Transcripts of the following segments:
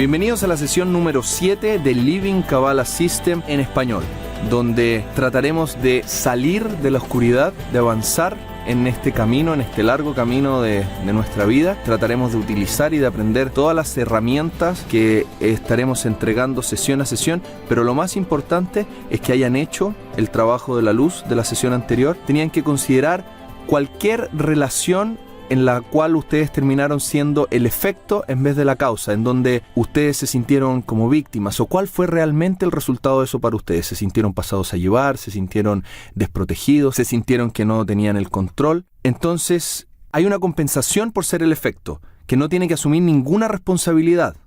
Bienvenidos a la sesión número 7 de Living Kabbalah System en español, donde trataremos de salir de la oscuridad, de avanzar en este camino, en este largo camino de nuestra vida. Trataremos de utilizar y de aprender todas las herramientas que estaremos entregando sesión a sesión, pero lo más importante es que hayan hecho el trabajo de la luz de la sesión anterior. Tenían que considerar cualquier relación en la cual ustedes terminaron siendo el efecto en vez de la causa, en donde ustedes se sintieron como víctimas, o cuál fue realmente el resultado de eso para ustedes. ¿Se sintieron pasados a llevar? ¿Se sintieron desprotegidos? ¿Se sintieron que no tenían el control? Entonces, hay una compensación por ser el efecto, que no tiene que asumir ninguna responsabilidad,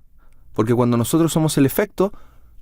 porque cuando nosotros somos el efecto,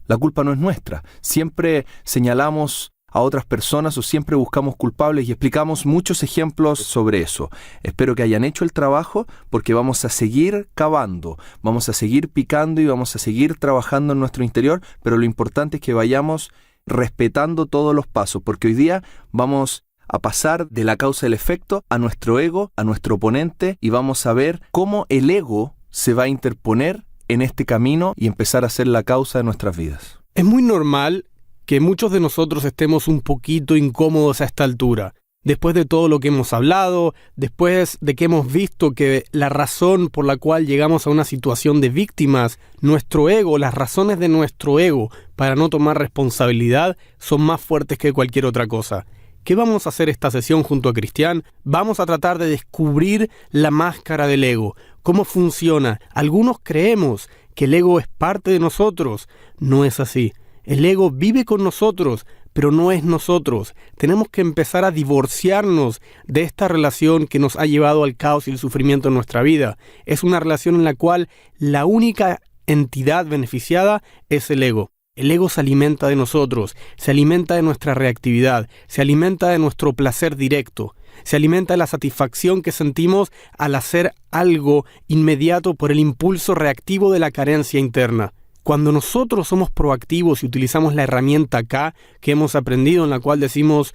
la culpa no es nuestra. Siempre señalamos a otras personas o siempre buscamos culpables y explicamos muchos ejemplos sobre eso. Espero que hayan hecho el trabajo, porque vamos a seguir cavando, vamos a seguir picando y vamos a seguir trabajando en nuestro interior, pero lo importante es que vayamos respetando todos los pasos, porque hoy día vamos a pasar de la causa del efecto a nuestro ego, a nuestro oponente, y vamos a ver cómo el ego se va a interponer en este camino y empezar a ser la causa de nuestras vidas. Es muy normal que muchos de nosotros estemos un poquito incómodos a esta altura. Después de todo lo que hemos hablado, después de que hemos visto que la razón por la cual llegamos a una situación de víctimas, nuestro ego, las razones de nuestro ego para no tomar responsabilidad son más fuertes que cualquier otra cosa. ¿Qué vamos a hacer esta sesión junto a Cristian? Vamos a tratar de descubrir la máscara del ego, cómo funciona. Algunos creemos que el ego es parte de nosotros. No es así. El ego vive con nosotros, pero no es nosotros. Tenemos que empezar a divorciarnos de esta relación que nos ha llevado al caos y el sufrimiento en nuestra vida. Es una relación en la cual la única entidad beneficiada es el ego. El ego se alimenta de nosotros, se alimenta de nuestra reactividad, se alimenta de nuestro placer directo, se alimenta de la satisfacción que sentimos al hacer algo inmediato por el impulso reactivo de la carencia interna. Cuando nosotros somos proactivos y utilizamos la herramienta acá que hemos aprendido, en la cual decimos,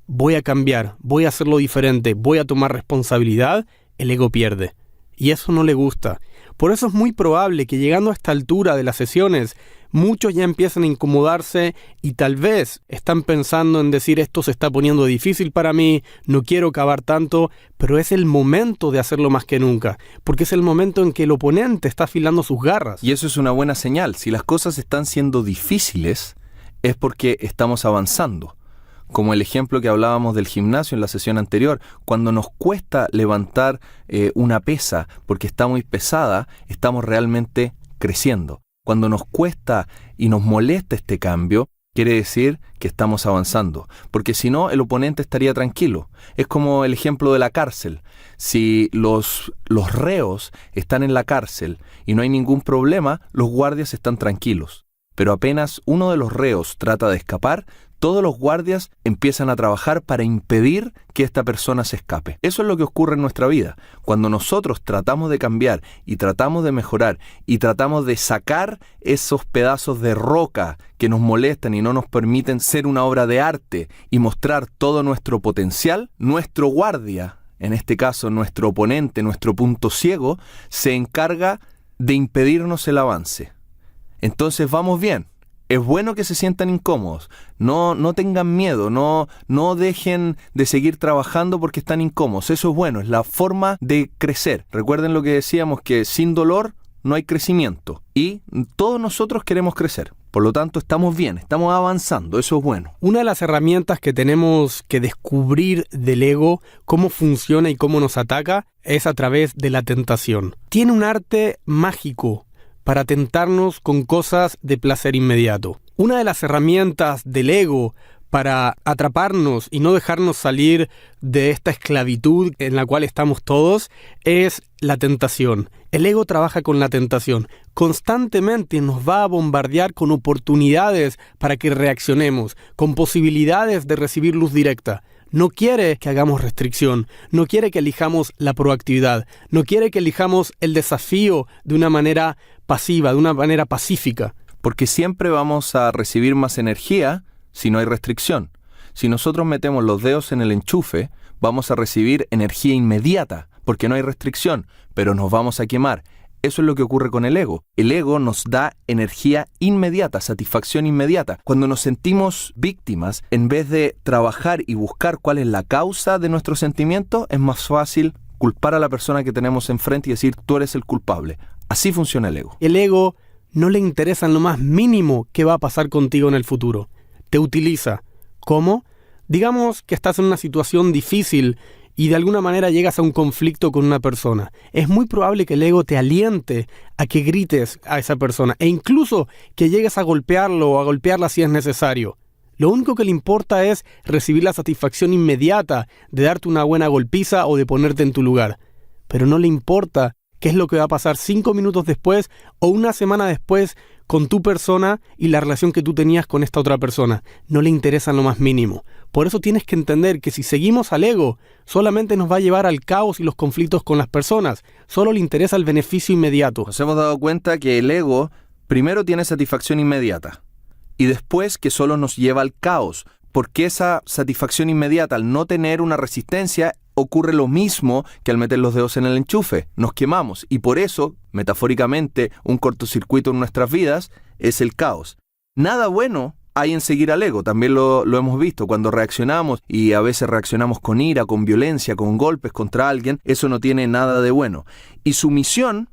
voy a cambiar, voy a hacerlo diferente, voy a tomar responsabilidad, el ego pierde. Y eso no le gusta. Por eso es muy probable que llegando a esta altura de las sesiones, muchos ya empiezan a incomodarse y tal vez están pensando en decir, esto se está poniendo difícil para mí, no quiero cavar tanto, pero es el momento de hacerlo más que nunca, porque es el momento en que el oponente está afilando sus garras. Y eso es una buena señal. Si las cosas están siendo difíciles, es porque estamos avanzando. Como el ejemplo que hablábamos del gimnasio en la sesión anterior, cuando nos cuesta levantar una pesa porque está muy pesada, estamos realmente creciendo. Cuando nos cuesta y nos molesta este cambio, quiere decir que estamos avanzando, porque si no, el oponente estaría tranquilo. Es como el ejemplo de la cárcel. Si los reos están en la cárcel y no hay ningún problema, los guardias están tranquilos. Pero apenas uno de los reos trata de escapar, todos los guardias empiezan a trabajar para impedir que esta persona se escape. Eso es lo que ocurre en nuestra vida. Cuando nosotros tratamos de cambiar y tratamos de mejorar y tratamos de sacar esos pedazos de roca que nos molestan y no nos permiten ser una obra de arte y mostrar todo nuestro potencial, nuestro guardia, en este caso nuestro oponente, nuestro punto ciego, se encarga de impedirnos el avance. Entonces vamos bien. Es bueno que se sientan incómodos, no tengan miedo, no dejen de seguir trabajando porque están incómodos. Eso es bueno, es la forma de crecer. Recuerden lo que decíamos, que sin dolor no hay crecimiento y todos nosotros queremos crecer. Por lo tanto, estamos bien, estamos avanzando, eso es bueno. Una de las herramientas que tenemos que descubrir del ego, cómo funciona y cómo nos ataca, es a través de la tentación. Tiene un arte mágico para tentarnos con cosas de placer inmediato. Una de las herramientas del ego para atraparnos y no dejarnos salir de esta esclavitud en la cual estamos todos es la tentación. El ego trabaja con la tentación. Constantemente nos va a bombardear con oportunidades para que reaccionemos, con posibilidades de recibir luz directa. No quiere que hagamos restricción, no quiere que elijamos la proactividad, no quiere que elijamos el desafío de una manera pasiva, de una manera pacífica. Porque siempre vamos a recibir más energía si no hay restricción. Si nosotros metemos los dedos en el enchufe, vamos a recibir energía inmediata, porque no hay restricción, pero nos vamos a quemar. Eso es lo que ocurre con el ego. El ego nos da energía inmediata, satisfacción inmediata. Cuando nos sentimos víctimas, en vez de trabajar y buscar cuál es la causa de nuestro sentimiento, es más fácil culpar a la persona que tenemos enfrente y decir, tú eres el culpable. Así funciona el ego. El ego no le interesa en lo más mínimo qué va a pasar contigo en el futuro. Te utiliza. ¿Cómo? Digamos que estás en una situación difícil y de alguna manera llegas a un conflicto con una persona. Es muy probable que el ego te aliente a que grites a esa persona e incluso que llegues a golpearlo o a golpearla si es necesario. Lo único que le importa es recibir la satisfacción inmediata de darte una buena golpiza o de ponerte en tu lugar. Pero no le importa qué es lo que va a pasar 5 minutos después o una semana después con tu persona y la relación que tú tenías con esta otra persona. No le interesa en lo más mínimo. Por eso tienes que entender que si seguimos al ego, solamente nos va a llevar al caos y los conflictos con las personas. Solo le interesa el beneficio inmediato. Nos hemos dado cuenta que el ego primero tiene satisfacción inmediata y después que solo nos lleva al caos, porque esa satisfacción inmediata, al no tener una resistencia, ocurre lo mismo que al meter los dedos en el enchufe. Nos quemamos y por eso, metafóricamente, un cortocircuito en nuestras vidas es el caos. Nada bueno hay en seguir al ego, también lo hemos visto. Cuando reaccionamos, y a veces reaccionamos con ira, con violencia, con golpes contra alguien, eso no tiene nada de bueno. Y su misión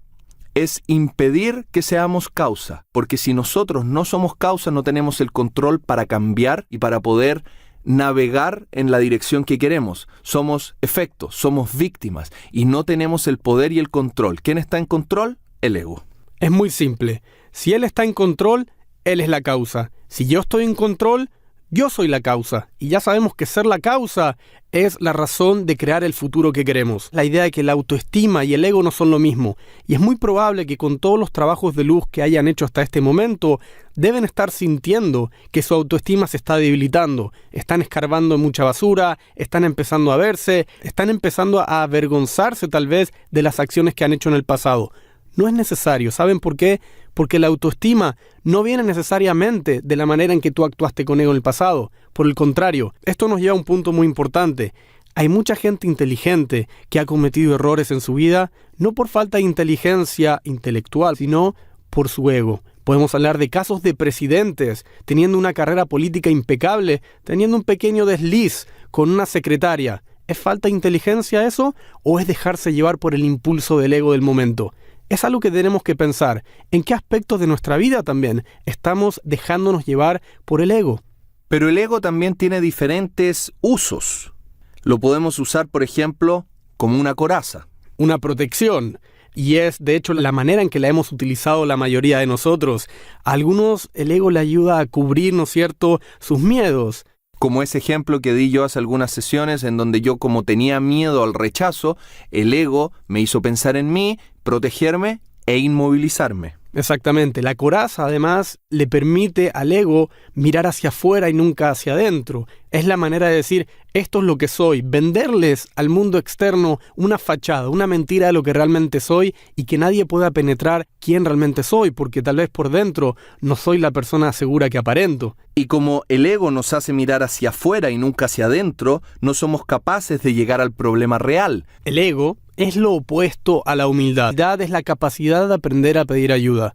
es impedir que seamos causa, porque si nosotros no somos causa, no tenemos el control para cambiar y para poder navegar en la dirección que queremos. Somos efectos, somos víctimas y no tenemos el poder y el control. ¿Quién está en control? El ego. Es muy simple. Si él está en control, él es la causa. Si yo estoy en control, yo soy la causa. Y ya sabemos que ser la causa es la razón de crear el futuro que queremos. La idea de que la autoestima y el ego no son lo mismo. Y es muy probable que con todos los trabajos de luz que hayan hecho hasta este momento, deben estar sintiendo que su autoestima se está debilitando. Están escarbando en mucha basura, están empezando a verse, están empezando a avergonzarse tal vez de las acciones que han hecho en el pasado. No es necesario. ¿Saben por qué? Porque la autoestima no viene necesariamente de la manera en que tú actuaste con ego en el pasado. Por el contrario, esto nos lleva a un punto muy importante. Hay mucha gente inteligente que ha cometido errores en su vida, no por falta de inteligencia intelectual, sino por su ego. Podemos hablar de casos de presidentes teniendo una carrera política impecable, teniendo un pequeño desliz con una secretaria. ¿Es falta de inteligencia eso o es dejarse llevar por el impulso del ego del momento? Es algo que tenemos que pensar. ¿En qué aspectos de nuestra vida también estamos dejándonos llevar por el ego? Pero el ego también tiene diferentes usos. Lo podemos usar, por ejemplo, como una coraza. Una protección. Y es, de hecho, la manera en que la hemos utilizado la mayoría de nosotros. A algunos el ego le ayuda a cubrir, ¿no es cierto?, sus miedos. Como ese ejemplo que di yo hace algunas sesiones en donde yo, como tenía miedo al rechazo, el ego me hizo pensar en mí, protegerme e inmovilizarme. Exactamente. La coraza, además, le permite al ego mirar hacia afuera y nunca hacia adentro. Es la manera de decir, esto es lo que soy. Venderles al mundo externo una fachada, una mentira de lo que realmente soy y que nadie pueda penetrar quién realmente soy, porque tal vez por dentro no soy la persona segura que aparento. Y como el ego nos hace mirar hacia afuera y nunca hacia adentro, no somos capaces de llegar al problema real. El ego es lo opuesto a la humildad. La humildad es la capacidad de aprender a pedir ayuda.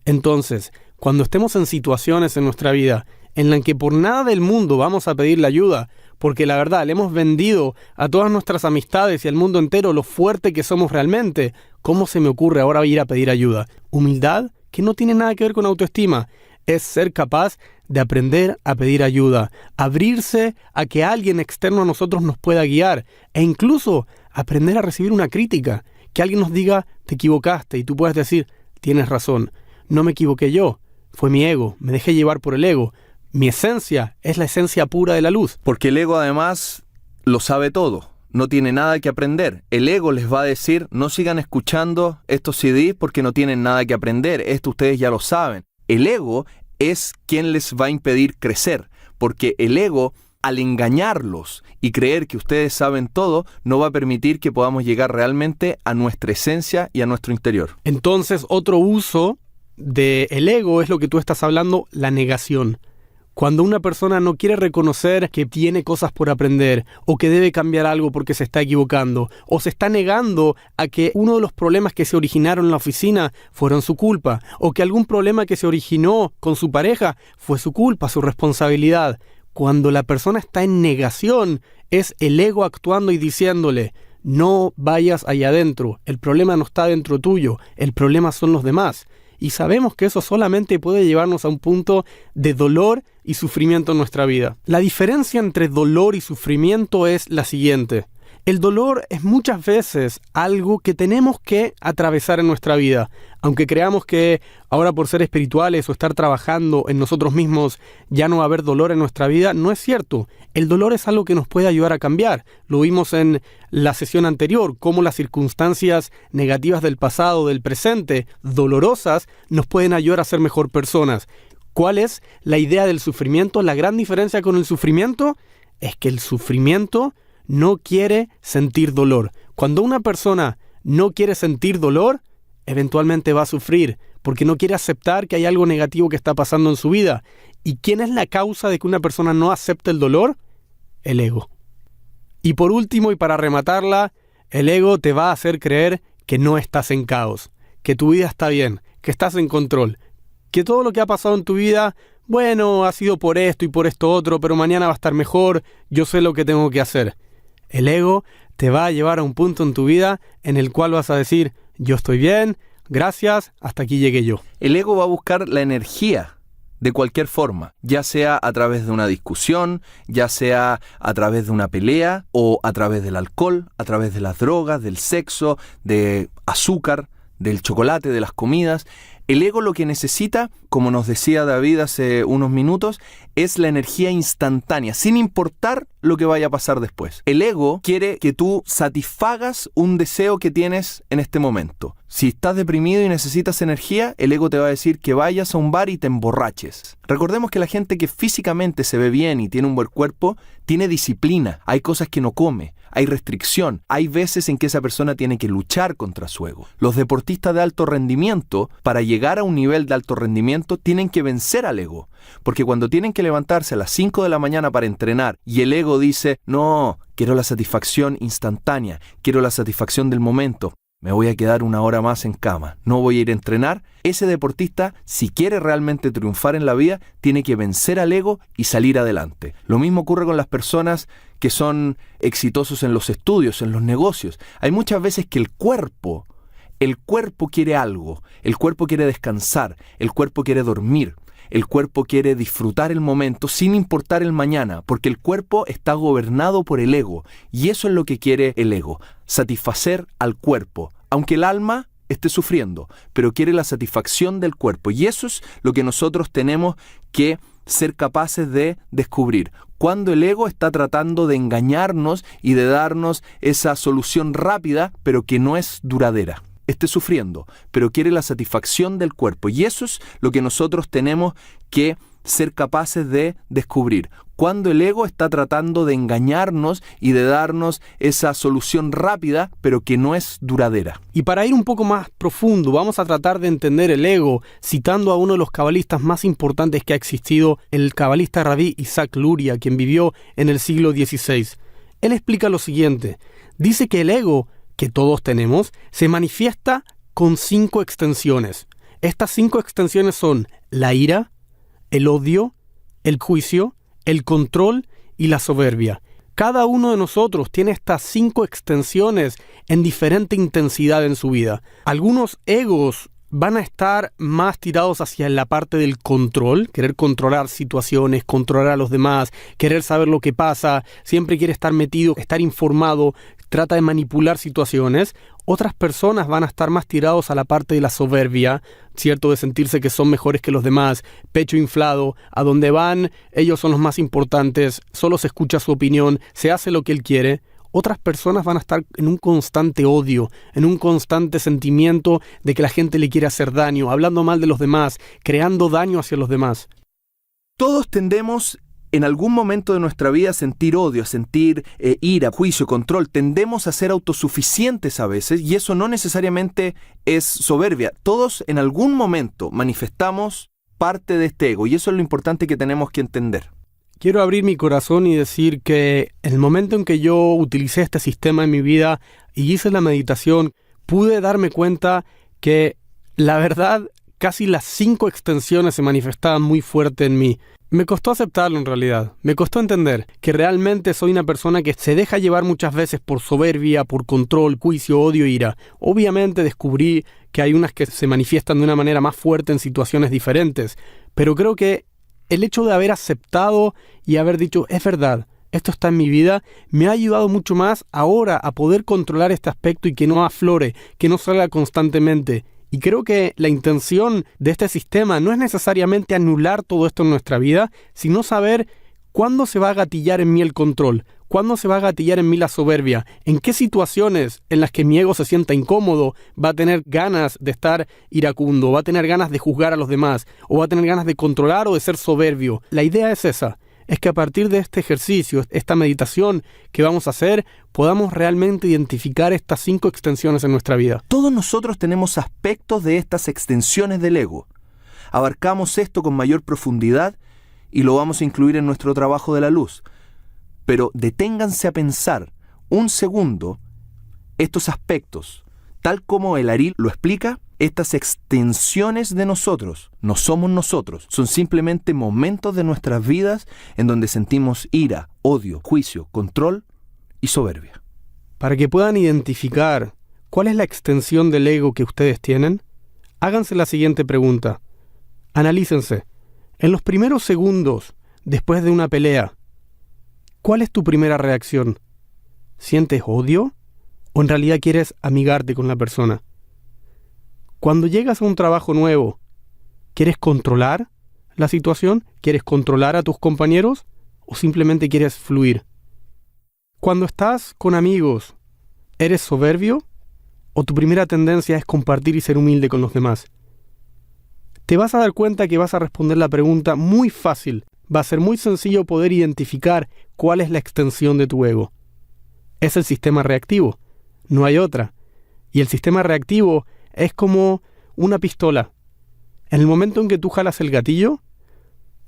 Entonces, cuando estemos en situaciones en nuestra vida en las que por nada del mundo vamos a pedir la ayuda, porque la verdad le hemos vendido a todas nuestras amistades y al mundo entero lo fuerte que somos realmente, ¿cómo se me ocurre ahora ir a pedir ayuda? Humildad, que no tiene nada que ver con autoestima, es ser capaz de aprender a pedir ayuda, abrirse a que alguien externo a nosotros nos pueda guiar e incluso aprender a recibir una crítica, que alguien nos diga, te equivocaste, y tú puedes decir, tienes razón, no me equivoqué yo, fue mi ego, me dejé llevar por el ego. Mi esencia es la esencia pura de la luz. Porque el ego además lo sabe todo, no tiene nada que aprender. El ego les va a decir, no sigan escuchando estos CDs porque no tienen nada que aprender, esto ustedes ya lo saben. El ego es quien les va a impedir crecer, porque el ego, al engañarlos y creer que ustedes saben todo, no va a permitir que podamos llegar realmente a nuestra esencia y a nuestro interior. Entonces, otro uso del ego es lo que tú estás hablando, la negación. Cuando una persona no quiere reconocer que tiene cosas por aprender o que debe cambiar algo porque se está equivocando o se está negando a que uno de los problemas que se originaron en la oficina fueron su culpa o que algún problema que se originó con su pareja fue su culpa, su responsabilidad. Cuando la persona está en negación, es el ego actuando y diciéndole: no vayas allá adentro, el problema no está dentro tuyo, el problema son los demás. Y sabemos que eso solamente puede llevarnos a un punto de dolor y sufrimiento en nuestra vida. La diferencia entre dolor y sufrimiento es la siguiente. El dolor es muchas veces algo que tenemos que atravesar en nuestra vida. Aunque creamos que ahora por ser espirituales o estar trabajando en nosotros mismos ya no va a haber dolor en nuestra vida, no es cierto. El dolor es algo que nos puede ayudar a cambiar. Lo vimos en la sesión anterior, cómo las circunstancias negativas del pasado, del presente, dolorosas, nos pueden ayudar a ser mejor personas. ¿Cuál es la idea del sufrimiento? La gran diferencia con el sufrimiento es que el sufrimiento no quiere sentir dolor. Cuando una persona no quiere sentir dolor, eventualmente va a sufrir, porque no quiere aceptar que hay algo negativo que está pasando en su vida. ¿Y quién es la causa de que una persona no acepte el dolor? El ego. Y por último, y para rematarla, el ego te va a hacer creer que no estás en caos, que tu vida está bien, que estás en control, que todo lo que ha pasado en tu vida, bueno, ha sido por esto y por esto otro, pero mañana va a estar mejor, yo sé lo que tengo que hacer. El ego te va a llevar a un punto en tu vida en el cual vas a decir: yo estoy bien, gracias, hasta aquí llegué yo. El ego va a buscar la energía de cualquier forma, ya sea a través de una discusión, ya sea a través de una pelea, o a través del alcohol, a través de las drogas, del sexo, de azúcar, del chocolate, de las comidas. El ego lo que necesita, como nos decía David hace unos minutos, es la energía instantánea, sin importar lo que vaya a pasar después. El ego quiere que tú satisfagas un deseo que tienes en este momento. Si estás deprimido y necesitas energía, el ego te va a decir que vayas a un bar y te emborraches. Recordemos que la gente que físicamente se ve bien y tiene un buen cuerpo, tiene disciplina. Hay cosas que no come, hay restricción. Hay veces en que esa persona tiene que luchar contra su ego. Los deportistas de alto rendimiento, para llegar a un nivel de alto rendimiento, tienen que vencer al ego. Porque cuando tienen que levantarse a las 5 de la mañana para entrenar y el ego dice: no, quiero la satisfacción instantánea, quiero la satisfacción del momento, me voy a quedar una hora más en cama, no voy a ir a entrenar. Ese deportista, si quiere realmente triunfar en la vida, tiene que vencer al ego y salir adelante. Lo mismo ocurre con las personas que son exitosos en los estudios, en los negocios. Hay muchas veces que el cuerpo quiere algo, el cuerpo quiere descansar, el cuerpo quiere dormir. El cuerpo quiere disfrutar el momento sin importar el mañana, porque el cuerpo está gobernado por el ego. Y eso es lo que quiere el ego, satisfacer al cuerpo, aunque el alma esté sufriendo, pero quiere la satisfacción del cuerpo. Y eso es lo que nosotros tenemos que ser capaces de descubrir. Cuando el ego está tratando de engañarnos y de darnos esa solución rápida, pero que no es duradera. Esté sufriendo, pero quiere la satisfacción del cuerpo. Y eso es lo que nosotros tenemos que ser capaces de descubrir. Cuando el ego está tratando de engañarnos y de darnos esa solución rápida, pero que no es duradera. Y para ir un poco más profundo, vamos a tratar de entender el ego citando a uno de los cabalistas más importantes que ha existido, el cabalista Rabí Isaac Luria, quien vivió en el siglo XVI. Él explica lo siguiente. Dice que el ego que todos tenemos, se manifiesta con 5 extensiones. Estas 5 extensiones son la ira, el odio, el juicio, el control y la soberbia. Cada uno de nosotros tiene estas 5 extensiones en diferente intensidad en su vida. Algunos egos van a estar más tirados hacia la parte del control, querer controlar situaciones, controlar a los demás, querer saber lo que pasa, siempre quiere estar metido, estar informado, trata de manipular situaciones. Otras personas van a estar más tirados a la parte de la soberbia, ¿cierto? De sentirse que son mejores que los demás, pecho inflado, a donde van, ellos son los más importantes, solo se escucha su opinión, se hace lo que él quiere. Otras personas van a estar en un constante odio, en un constante sentimiento de que la gente le quiere hacer daño, hablando mal de los demás, creando daño hacia los demás. Todos tendemos en algún momento de nuestra vida a sentir odio, a sentir ira, juicio, control. Tendemos a ser autosuficientes a veces y eso no necesariamente es soberbia. Todos en algún momento manifestamos parte de este ego, y eso es lo importante que tenemos que entender. Quiero abrir mi corazón y decir que el momento en que yo utilicé este sistema en mi vida y hice la meditación, pude darme cuenta que la verdad, casi las 5 extensiones se manifestaban muy fuerte en mí. Me costó aceptarlo en realidad, me costó entender que realmente soy una persona que se deja llevar muchas veces por soberbia, por control, juicio, odio, ira. Obviamente descubrí que hay unas que se manifiestan de una manera más fuerte en situaciones diferentes, pero creo que el hecho de haber aceptado y haber dicho, es verdad, esto está en mi vida, me ha ayudado mucho más ahora a poder controlar este aspecto y que no aflore, que no salga constantemente. Y creo que la intención de este sistema no es necesariamente anular todo esto en nuestra vida, sino saber cuándo se va a gatillar en mí el control, cuándo se va a gatillar en mí la soberbia, en qué situaciones en las que mi ego se sienta incómodo va a tener ganas de estar iracundo, va a tener ganas de juzgar a los demás, o va a tener ganas de controlar o de ser soberbio. La idea es esa. Es que a partir de este ejercicio, esta meditación que vamos a hacer, podamos realmente identificar estas 5 extensiones en nuestra vida. Todos nosotros tenemos aspectos de estas extensiones del ego. Abarcamos esto con mayor profundidad y lo vamos a incluir en nuestro trabajo de la luz. Pero deténganse a pensar un segundo estos aspectos, tal como el Aril lo explica. Estas extensiones de nosotros no somos nosotros, son simplemente momentos de nuestras vidas en donde sentimos ira, odio, juicio, control y soberbia. Para que puedan identificar cuál es la extensión del ego que ustedes tienen, háganse la siguiente pregunta. Analícense. En los primeros segundos después de una pelea, ¿cuál es tu primera reacción? ¿Sientes odio? ¿O en realidad quieres amigarte con la persona? Cuando llegas a un trabajo nuevo, ¿quieres controlar la situación? ¿Quieres controlar a tus compañeros? ¿O simplemente quieres fluir? Cuando estás con amigos, ¿eres soberbio? ¿O tu primera tendencia es compartir y ser humilde con los demás? Te vas a dar cuenta que vas a responder la pregunta muy fácil. Va a ser muy sencillo poder identificar cuál es la extensión de tu ego. Es el sistema reactivo. No hay otra. Y el sistema reactivo es como una pistola. En el momento en que tú jalas el gatillo,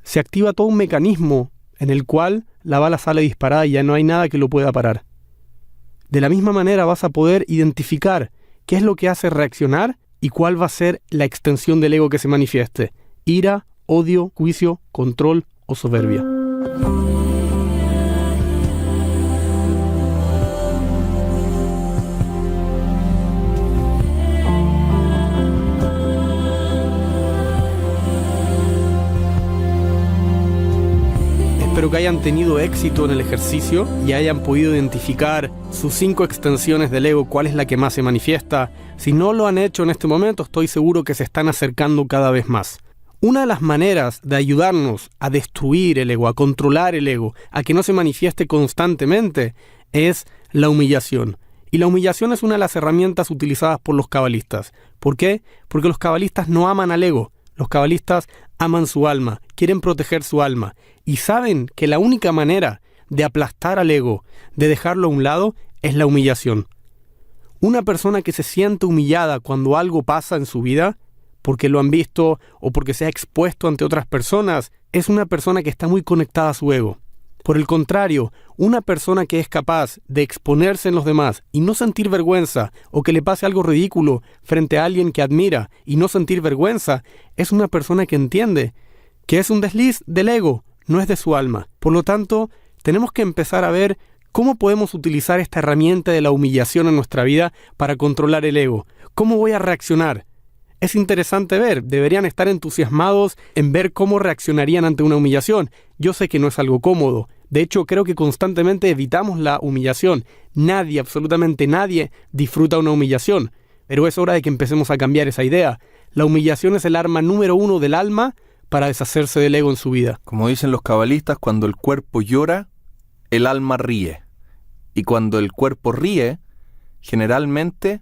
se activa todo un mecanismo en el cual la bala sale disparada y ya no hay nada que lo pueda parar. De la misma manera vas a poder identificar qué es lo que hace reaccionar y cuál va a ser la extensión del ego que se manifieste. Ira, odio, juicio, control o soberbia. Espero que hayan tenido éxito en el ejercicio y hayan podido identificar sus 5 extensiones del ego, cuál es la que más se manifiesta. Si no lo han hecho en este momento, estoy seguro que se están acercando cada vez más. Una de las maneras de ayudarnos a destruir el ego, a controlar el ego, a que no se manifieste constantemente, es la humillación. Y la humillación es una de las herramientas utilizadas por los cabalistas. ¿Por qué? Porque los cabalistas no aman al ego. Los cabalistas aman su alma, quieren proteger su alma y saben que la única manera de aplastar al ego, de dejarlo a un lado, es la humillación. Una persona que se siente humillada cuando algo pasa en su vida, porque lo han visto o porque se ha expuesto ante otras personas, es una persona que está muy conectada a su ego. Por el contrario, una persona que es capaz de exponerse en los demás y no sentir vergüenza, o que le pase algo ridículo frente a alguien que admira y no sentir vergüenza, es una persona que entiende que es un desliz del ego, no es de su alma. Por lo tanto, tenemos que empezar a ver cómo podemos utilizar esta herramienta de la humillación en nuestra vida para controlar el ego. ¿Cómo voy a reaccionar? Es interesante ver, deberían estar entusiasmados en ver cómo reaccionarían ante una humillación. Yo sé que no es algo cómodo. De hecho, creo que constantemente evitamos la humillación. Nadie, absolutamente nadie, disfruta una humillación. Pero es hora de que empecemos a cambiar esa idea. La humillación es el arma número 1 del alma para deshacerse del ego en su vida. Como dicen los cabalistas, cuando el cuerpo llora, el alma ríe. Y cuando el cuerpo ríe, generalmente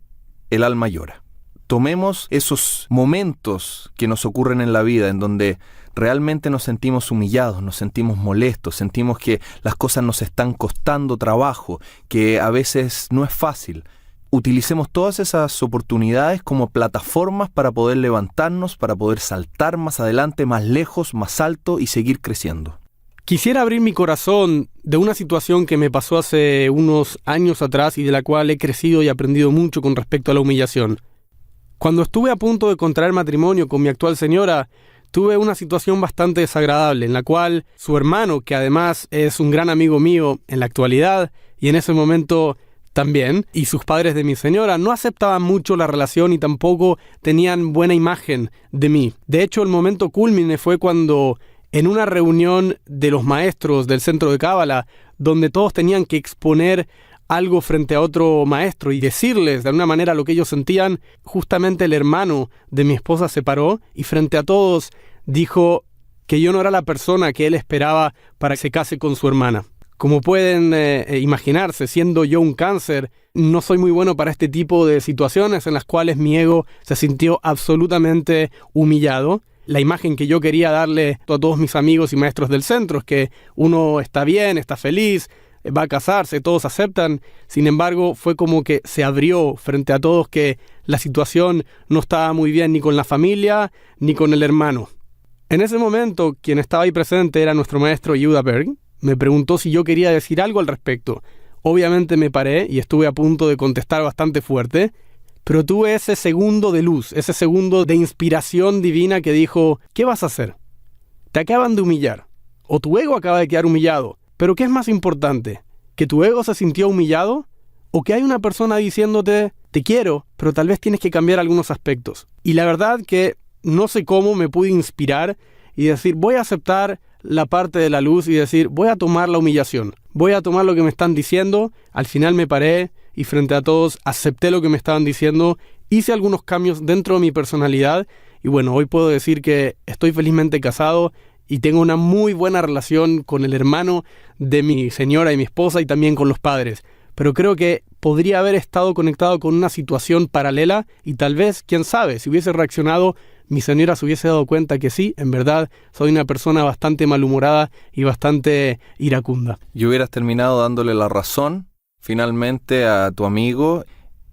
el alma llora. Tomemos esos momentos que nos ocurren en la vida en donde realmente nos sentimos humillados, nos sentimos molestos, sentimos que las cosas nos están costando trabajo, que a veces no es fácil. utilicemos todas esas oportunidades como plataformas para poder levantarnos, para poder saltar más adelante, más lejos, más alto y seguir creciendo. Quisiera abrir mi corazón de una situación que me pasó hace unos años atrás y de la cual he crecido y aprendido mucho con respecto a la humillación. Cuando estuve a punto de contraer matrimonio con mi actual señora, tuve una situación bastante desagradable en la cual su hermano, que además es un gran amigo mío en la actualidad y en ese momento también, y sus padres de mi señora, no aceptaban mucho la relación y tampoco tenían buena imagen de mí. De hecho, el momento cúlmine fue cuando en una reunión de los maestros del centro de Cábala, donde todos tenían que exponer algo frente a otro maestro y decirles de alguna manera lo que ellos sentían, justamente el hermano de mi esposa se paró y frente a todos dijo que yo no era la persona que él esperaba para que se case con su hermana. Como pueden imaginarse, siendo yo un cáncer, no soy muy bueno para este tipo de situaciones en las cuales mi ego se sintió absolutamente humillado. La imagen que yo quería darle a todos mis amigos y maestros del centro es que uno está bien, está feliz, va a casarse, todos aceptan. Sin embargo, fue como que se abrió frente a todos que la situación no estaba muy bien ni con la familia ni con el hermano. En ese momento, quien estaba ahí presente era nuestro maestro Yehuda Berg. Me preguntó si yo quería decir algo al respecto. Obviamente me paré y estuve a punto de contestar bastante fuerte, pero tuve ese segundo de luz, ese segundo de inspiración divina que dijo, ¿qué vas a hacer? Te acaban de humillar, o tu ego acaba de quedar humillado, pero ¿qué es más importante? ¿Que tu ego se sintió humillado? ¿O que hay una persona diciéndote, te quiero, pero tal vez tienes que cambiar algunos aspectos? Y la verdad que no sé cómo me pude inspirar y decir, voy a aceptar la parte de la luz y decir, voy a tomar la humillación, voy a tomar lo que me están diciendo. Al final me paré y frente a todos acepté lo que me estaban diciendo, hice algunos cambios dentro de mi personalidad y bueno, hoy puedo decir que estoy felizmente casado y tengo una muy buena relación con el hermano de mi señora y mi esposa y también con los padres. Pero creo que podría haber estado conectado con una situación paralela y tal vez, quién sabe, si hubiese reaccionado, mi señora se hubiese dado cuenta que sí, en verdad, soy una persona bastante malhumorada y bastante iracunda. Y hubieras terminado dándole la razón finalmente a tu amigo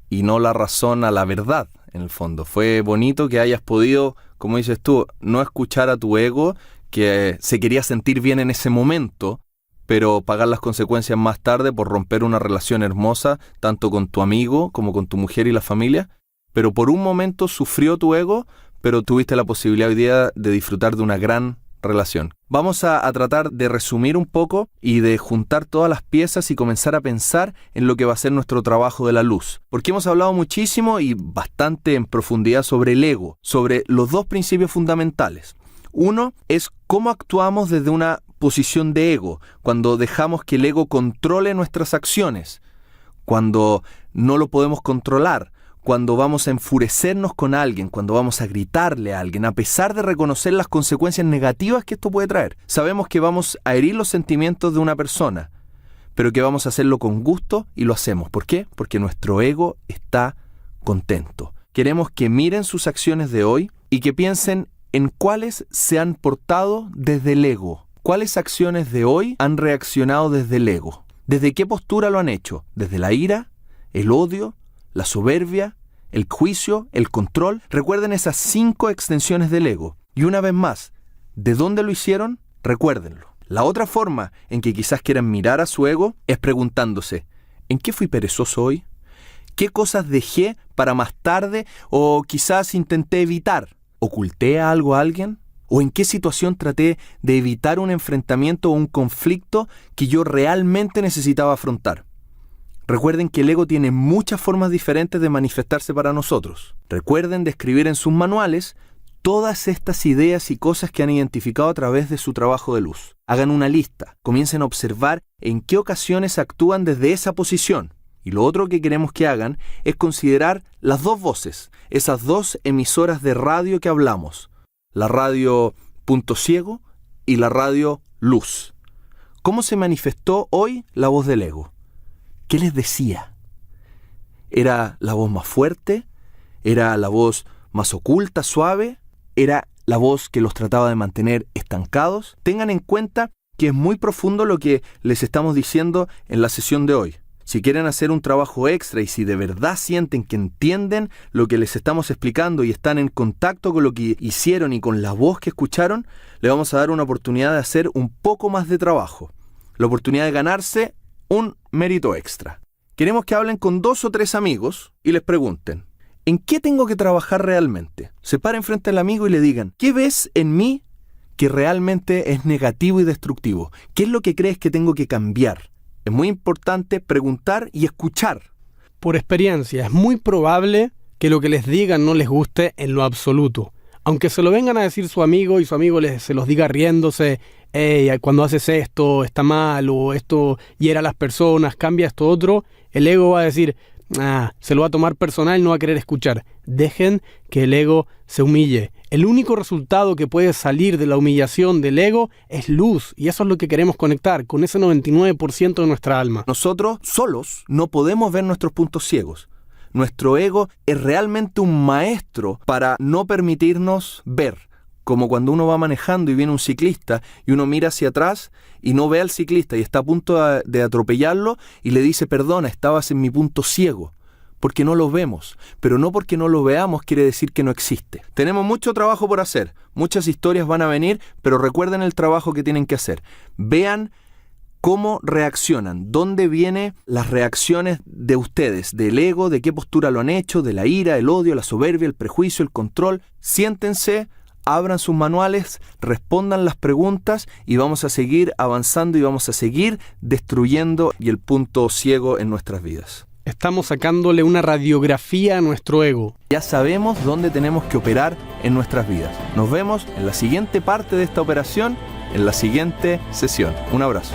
y no la razón a la verdad, en el fondo. Fue bonito que hayas podido, como dices tú, no escuchar a tu ego, que se quería sentir bien en ese momento, pero pagar las consecuencias más tarde por romper una relación hermosa, tanto con tu amigo como con tu mujer y la familia. Pero por un momento sufrió tu ego, pero tuviste la posibilidad hoy día de disfrutar de una gran relación. Vamos a tratar de resumir un poco y de juntar todas las piezas y comenzar a pensar en lo que va a ser nuestro trabajo de la luz. Porque hemos hablado muchísimo y bastante en profundidad sobre el ego, sobre los dos principios fundamentales. Uno es cómo actuamos desde una posición de ego, cuando dejamos que el ego controle nuestras acciones, cuando no lo podemos controlar, cuando vamos a enfurecernos con alguien, cuando vamos a gritarle a alguien, a pesar de reconocer las consecuencias negativas que esto puede traer. Sabemos que vamos a herir los sentimientos de una persona, pero que vamos a hacerlo con gusto y lo hacemos. ¿Por qué? Porque nuestro ego está contento. Queremos que miren sus acciones de hoy y que piensen en cuáles se han portado desde el ego. ¿Cuáles acciones de hoy han reaccionado desde el ego? ¿Desde qué postura lo han hecho? ¿Desde la ira, el odio, la soberbia, el juicio, el control? Recuerden esas 5 extensiones del ego. Y una vez más, ¿de dónde lo hicieron? Recuérdenlo. La otra forma en que quizás quieran mirar a su ego es preguntándose, ¿en qué fui perezoso hoy? ¿Qué cosas dejé para más tarde o quizás intenté evitar? ¿Oculté algo a alguien? ¿O en qué situación traté de evitar un enfrentamiento o un conflicto que yo realmente necesitaba afrontar? Recuerden que el ego tiene muchas formas diferentes de manifestarse para nosotros. Recuerden de escribir en sus manuales todas estas ideas y cosas que han identificado a través de su trabajo de luz. Hagan una lista, comiencen a observar en qué ocasiones actúan desde esa posición. Y lo otro que queremos que hagan es considerar las dos voces, esas dos emisoras de radio que hablamos. La radio Punto Ciego y la radio Luz. ¿Cómo se manifestó hoy la voz del ego? ¿Qué les decía? ¿Era la voz más fuerte? ¿Era la voz más oculta, suave? ¿Era la voz que los trataba de mantener estancados? Tengan en cuenta que es muy profundo lo que les estamos diciendo en la sesión de hoy. Si quieren hacer un trabajo extra y si de verdad sienten que entienden lo que les estamos explicando y están en contacto con lo que hicieron y con la voz que escucharon, le vamos a dar una oportunidad de hacer un poco más de trabajo. La oportunidad de ganarse un mérito extra. Queremos que hablen con 2 o 3 amigos y les pregunten, ¿en qué tengo que trabajar realmente? Se paren frente al amigo y le digan, ¿qué ves en mí que realmente es negativo y destructivo? ¿Qué es lo que crees que tengo que cambiar? Es muy importante preguntar y escuchar. Por experiencia, es muy probable que lo que les digan no les guste en lo absoluto. Aunque se lo vengan a decir su amigo y su amigo se los diga riéndose, hey, cuando haces esto está mal, o esto hiera a las personas, cambia esto otro, el ego va a decir, se lo va a tomar personal y no va a querer escuchar. Dejen que el ego se humille. El único resultado que puede salir de la humillación del ego es luz, y eso es lo que queremos conectar con ese 99% de nuestra alma. Nosotros solos no podemos ver nuestros puntos ciegos. Nuestro ego es realmente un maestro para no permitirnos ver. Como cuando uno va manejando y viene un ciclista y uno mira hacia atrás y no ve al ciclista y está a punto de atropellarlo y le dice, perdona, estabas en mi punto ciego. Porque no lo vemos, pero no porque no lo veamos quiere decir que no existe. Tenemos mucho trabajo por hacer, muchas historias van a venir, pero recuerden el trabajo que tienen que hacer. Vean cómo reaccionan, dónde vienen las reacciones de ustedes, del ego, de qué postura lo han hecho, de la ira, el odio, la soberbia, el prejuicio, el control. Siéntense, abran sus manuales, respondan las preguntas y vamos a seguir avanzando y vamos a seguir destruyendo el punto ciego en nuestras vidas. Estamos sacándole una radiografía a nuestro ego. Ya sabemos dónde tenemos que operar en nuestras vidas. Nos vemos en la siguiente parte de esta operación, en la siguiente sesión. Un abrazo.